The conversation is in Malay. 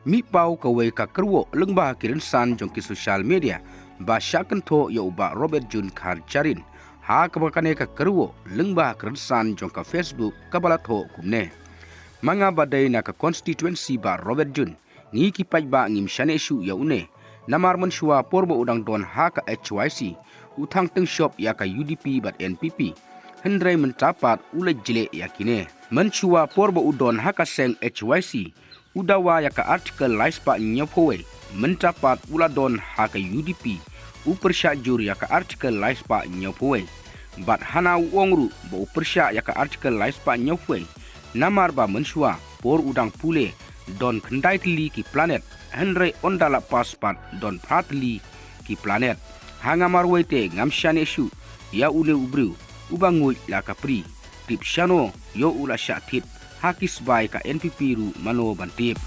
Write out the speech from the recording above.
mi pau kawai ka kerwo lengba kirin san jong ki social media ba syakan tho yo ba Robert June Kharjarin ha kabakane ka kerwo lengba kirin san jong ka Facebook kabala tho kumne manga badai na ka constituency ba Robert June ngi ki paidbah ngim shaniah shuh ya une namar menshua porbo udang don ha ka HYC utang teng shop ya ka UDP bat NPP hendrai mencapat ule jile yakine menshua porbo udon ha ka seng HYC udawa ya ka artikel laispa nyopowe mencapat uladon ha ka UDP upersya jur ya ka artikel laispa nyopowe bat hana wongru bo upersya ya ka artikel laispa nyopowe namar ba menshua por udang pule don kendai tili ki planet hendrai ondala paspat don pratli ki planet hanga marwete ngam shaniah shuh ya ule ubru ubangul la kapri tip shano yo ula syatit hakis bai ka NPP ru mano bantip